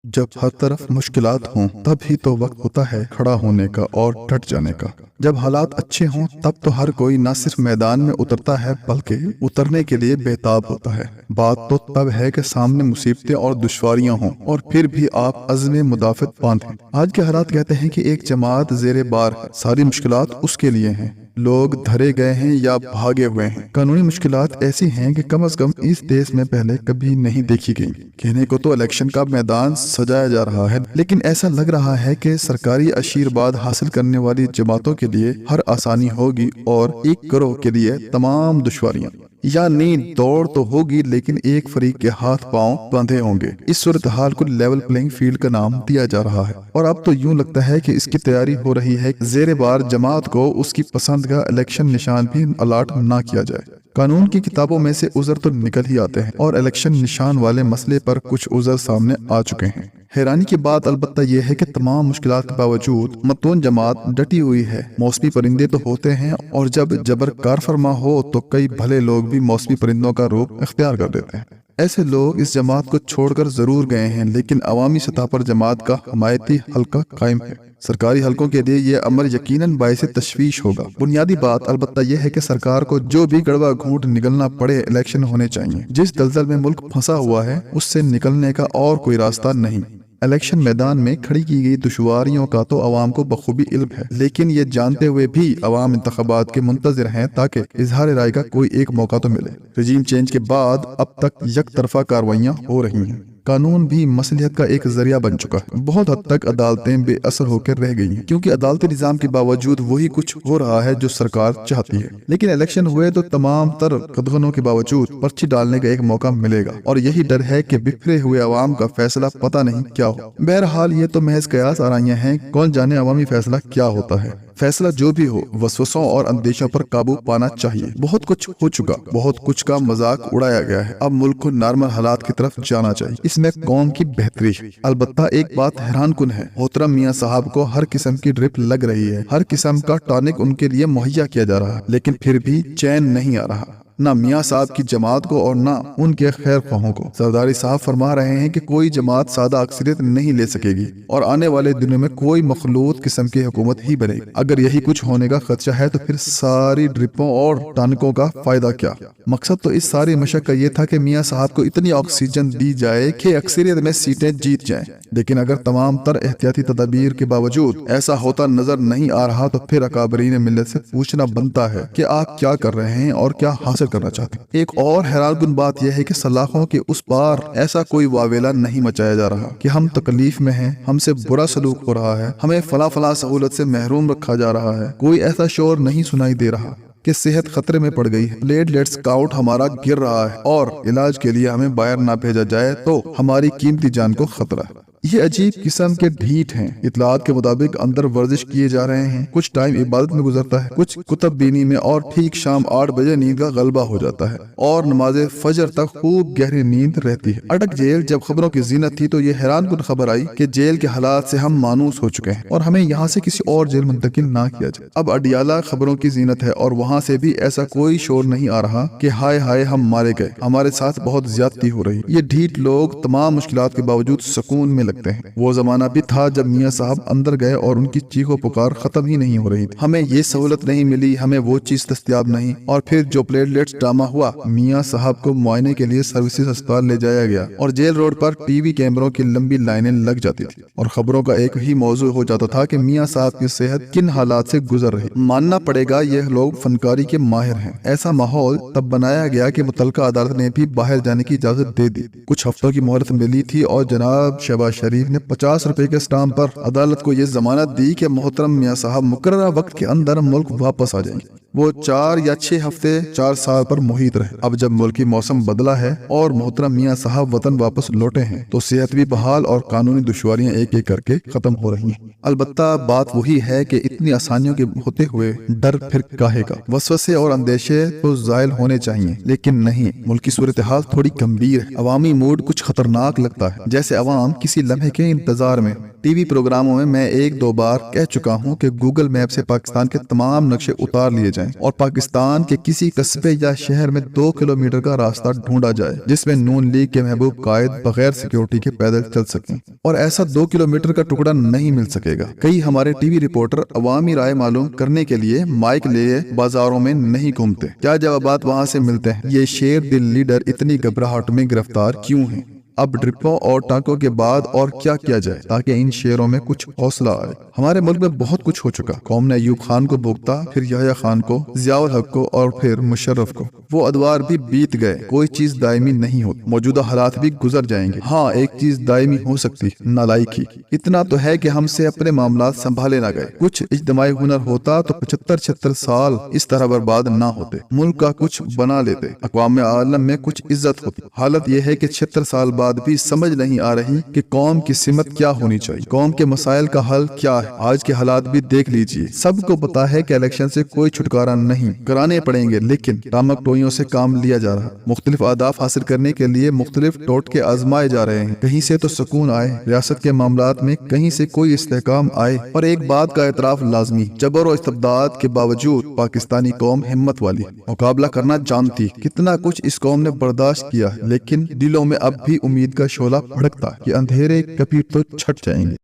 जब हर तरफ मुश्किलात हों तब ही तो वक्त होता है खड़ा होने का और डट जाने का। जब हालात अच्छे हों तब तो हर कोई न सिर्फ मैदान में उतरता है बल्कि उतरने के लिए बेताब होता है। बात तो तब है कि सामने मुसीबतें और दुश्वारियां हों और फिर भी आप अज़्म मुदाफ़त बांधें। आज के हालात कहते हैं कि एक जमात ज़ेरे बार है, सारी मुश्किलात उसके लिए हैं। लोग धरे गए हैं या भागे हुए हैं। कानूनी मुश्किलात ऐसी हैं कि कम से कम इस देश में पहले कभी नहीं देखी गई। कहने को तो इलेक्शन का मैदान सजाया जा रहा है, लेकिन ऐसा लग रहा है कि सरकारी आशीर्वाद हासिल करने वाली जमातों के लिए हर आसानी होगी और एक गिरोह के लिए तमाम दुश्वारियां। यानी दौड़ तो होगी लेकिन एक फरीक के हाथ पांव बंधे होंगे। इस सूरत हाल को लेवल प्लेइंग फील्ड का नाम दिया जा रहा है और अब तो यूं लगता है कि इसकी तैयारी हो रही है कि ज़ेरे बार जमात को उसकी पसंद का इलेक्शन निशान भी अलाट ना किया जाए। कानून की किताबों में से उज़र तो निकल ही आते हैं और इलेक्शन निशान वाले मसले पर कुछ उज़र सामने आ चुके हैं। हैरानी की बात अलबत्ता यह है कि तमाम मुश्किलात के बावजूद मतून जमात डटी हुई है। मौसमी परिंदे तो होते हैं और जब जबर कार फरमा हो तो कई भले लोग भी मौसमी परिंदों का रूप इख्तियार कर देते हैं। ऐसे लोग इस जमात को छोड़कर जरूर गए हैं, लेकिन अवामी सतह पर जमात का हमायती हल्का कायम है। सरकारी हलकों के लिए ये अमर यकीनन बायसे तशवीश होगा। बुनियादी बात अलबत्ता यह है कि सरकार को जो भी गड़वा घूंट निगलना पड़े इलेक्शन होने चाहिए। जिस दलदल में मुल्क फंसा हुआ है उससे निकलने का और कोई रास्ता नहीं। इलेक्शन मैदान में खड़ी की गई दुश्वारियों का तो अवाम को बखूबी इल्म है, लेकिन ये जानते हुए भी अवाम इंतखाबात के मुंतज़िर हैं ताकि इजहार राय का कोई एक मौका तो मिले। रजीम चेंज के बाद अब तक यक तरफा कार्रवाइयाँ हो रही हैं। कानून भी मसलियत का एक जरिया बन चुका है। बहुत हद तक अदालतें बेअसर होकर रह गई हैं, क्योंकि अदालती निजाम के बावजूद वही कुछ हो रहा है जो सरकार चाहती है। लेकिन इलेक्शन हुए तो तमाम तर कदगनों के बावजूद पर्ची डालने का एक मौका मिलेगा और यही डर है कि बिखरे हुए अवाम का फैसला पता नहीं क्या हो। बहरहाल ये तो महज कयास आराइयां हैं, कौन जाने अवामी फैसला क्या होता है। फैसला जो भी हो, वसवसों और अंदेशों पर काबू पाना चाहिए। बहुत कुछ हो चुका, बहुत कुछ का मजाक उड़ाया गया है। अब मुल्क को नॉर्मल हालात की तरफ जाना चाहिए। इसमें कौम की बेहतरी है। अलबत्ता एक बात हैरान कुन है, मोहतरम मियां साहब को हर किस्म की ड्रिप लग रही है, हर किस्म का टॉनिक उनके लिए मुहैया किया जा रहा है, लेकिन फिर भी चैन नहीं आ रहा, ना मियाँ साहब की जमात को और ना उनके खैर ख्वाहों को। सरदारी साहब फरमा रहे हैं कि कोई जमात सादा अक्सरियत नहीं ले सकेगी और आने वाले दिनों में कोई मखलूत किस्म की हुकूमत ही बनेगी। अगर यही कुछ होने का खदशा है तो फिर सारी ड्रिपों और टॉनिकों का फायदा क्या। मकसद तो इस सारी मशक का ये था कि मियाँ साहब को इतनी ऑक्सीजन दी जाए कि अक्सरियत में सीटें जीत जाएं। लेकिन अगर तमाम तर एहतियाती तदाबीर के बावजूद ऐसा होता नजर नहीं आ रहा तो फिर अकाबरीन मिल्लत से पूछना बनता है कि आप क्या कर रहे हैं और क्या हासिल करना चाहते हैं। एक और हैरानकुन बात यह है कि सलाखों के उस पार ऐसा कोई वावेला नहीं मचाया जा रहा कि हम तकलीफ में हैं, हमसे बुरा सलूक हो रहा है, हमें फला फला सहूलत से महरूम रखा जा रहा है। कोई ऐसा शोर नहीं सुनाई दे रहा कि सेहत खतरे में पड़ गई है, प्लेटलेट्स काउंट हमारा गिर रहा है और इलाज के लिए हमें बाहर ना भेजा जाए तो हमारी कीमती जान को खतरा है। ये अजीब किस्म के ढीठ हैं। इतलात के मुताबिक अंदर वर्जिश किए जा रहे हैं, कुछ टाइम इबादत में गुजरता है, कुछ कुतब बीनी में और ठीक शाम 8 बजे नींद का गलबा हो जाता है और नमाज फजर तक खूब गहरी नींद रहती है। अटक जेल जब खबरों की जीनत थी तो ये हैरानकुन खबर आई कि जेल के हालात से हम मानूस हो चुके हैं और हमें यहाँ से किसी और जेल मुंतकिल ना किया जाए। अब अडियाला खबरों की जीनत है और वहाँ से भी ऐसा कोई शोर नहीं आ रहा कि हाय हाय हम मारे गए, हमारे साथ बहुत ज्यादती हो रही। ये ढीठ लोग तमाम मुश्किलात के बावजूद सुकून में लगते हैं। वो जमाना भी था जब मियाँ साहब अंदर गए और उनकी चीखो पुकार खत्म ही नहीं हो रही थी। हमें ये सहूलत नहीं मिली, हमें वो चीज दस्तयाब नहीं, और फिर जो प्लेटलेट्स ड्रामा हुआ, मियाँ साहब को मुआयने के लिए सर्विसेज अस्पताल ले जाया गया और जेल रोड पर टीवी कैमरों की लंबी लाइनें लग जाती थी और खबरों का एक ही मौजू हो जाता था कि मियाँ साहब की सेहत किन हालात से गुजर रही। मानना पड़ेगा ये लोग फनकारी के माहिर हैं। ऐसा माहौल तब बनाया गया कि मुतलका अदालत ने भी बाहर जाने की इजाजत दे दी। कुछ हफ्तों की मोहलत मिली थी और जनाब शहबाज शरीफ ने 50 रुपए के स्टाम्प पर अदालत को यह जमानत दी कि मोहतरम मियाँ साहब मुकर्ररा वक्त के अंदर मुल्क वापस आ जाएंगे। वो 4 या 6 हफ्ते 4 साल पर मुहित रहे। अब जब मुल्की मौसम बदला है और मोहतरम मियाँ साहब वतन वापस लौटे हैं तो सेहत भी बहाल और कानूनी दुश्वारियां एक एक करके खत्म हो रही हैं। अलबत्ता बात वही है कि इतनी आसानियों के होते हुए डर फिर काहे का। वसवसे और अंदेशे तो जायल होने चाहिए, लेकिन नहीं। मुल्की सूरत हाल थोड़ी गंभीर है। अवामी मूड कुछ खतरनाक लगता है, जैसे अवाम किसी लम्हे के इंतजार में। टीवी प्रोग्रामों में मैं 1-2 बार कह चुका हूँ कि गूगल मैप से पाकिस्तान के तमाम नक्शे उतार लिए जाएं جائیں اور پاکستان کے کسی قصبے یا شہر میں 2 کلومیٹر کا راستہ ڈھونڈا جائے جس میں نون لیگ کے محبوب قائد بغیر سیکیورٹی کے پیدل چل سکیں، اور ایسا 2 کلومیٹر کا ٹکڑا نہیں مل سکے گا۔ کئی ہمارے ٹی وی رپورٹر عوامی رائے معلوم کرنے کے لیے مائک لیے بازاروں میں نہیں گھومتے، کیا جوابات وہاں سے ملتے ہیں؟ یہ شیر دل لیڈر اتنی گھبراہٹ میں گرفتار کیوں ہیں؟ اب ڈرپوں اور ٹانکوں کے بعد اور کیا کیا جائے تاکہ ان شیروں میں کچھ حوصلہ آئے؟ ہمارے ملک میں بہت کچھ ہو چکا، قوم نے ایوب خان کو بھوگتا، پھر یحییٰ خان کو، ضیاء الحق کو، اور پھر مشرف کو۔ وہ ادوار بھی بیت گئے، کوئی چیز دائمی نہیں ہوتی، موجودہ حالات بھی گزر جائیں گے۔ ہاں، ایک چیز دائمی ہو سکتی، نالائکی۔ اتنا تو ہے کہ ہم سے اپنے معاملات سنبھالے نہ گئے۔ کچھ اجتماعی ہنر ہوتا تو 75-76 سال اس طرح برباد نہ ہوتے، ملک کا کچھ بنا لیتے، اقوام عالم میں کچھ عزت ہوتی۔ حالت یہ ہے کہ 76 سال بعد بھی سمجھ نہیں آ رہی کہ قوم کی سمت کیا ہونی چاہیے، قوم کے مسائل کا حل کیا ہے۔ آج کے حالات بھی دیکھ لیجئے، سب کو پتا ہے کہ الیکشن سے کوئی چھٹکارا نہیں، کرانے پڑیں گے، لیکن ٹامک ٹوئیوں سے کام لیا جا رہا۔ مختلف اہداف حاصل کرنے کے لیے مختلف ٹوٹکے آزمائے جا رہے ہیں، کہیں سے تو سکون آئے ریاست کے معاملات میں، کہیں سے کوئی استحکام آئے۔ اور ایک بات کا اعتراف لازمی، جبر و استبداد کے باوجود پاکستانی قوم ہمت والی، مقابلہ کرنا جانتی۔ کتنا کچھ اس قوم نے برداشت کیا، لیکن دلوں میں اب بھی امید کا شعلہ بھڑکتا کہ اندھیرے کبھی تو چھٹ جائیں گے۔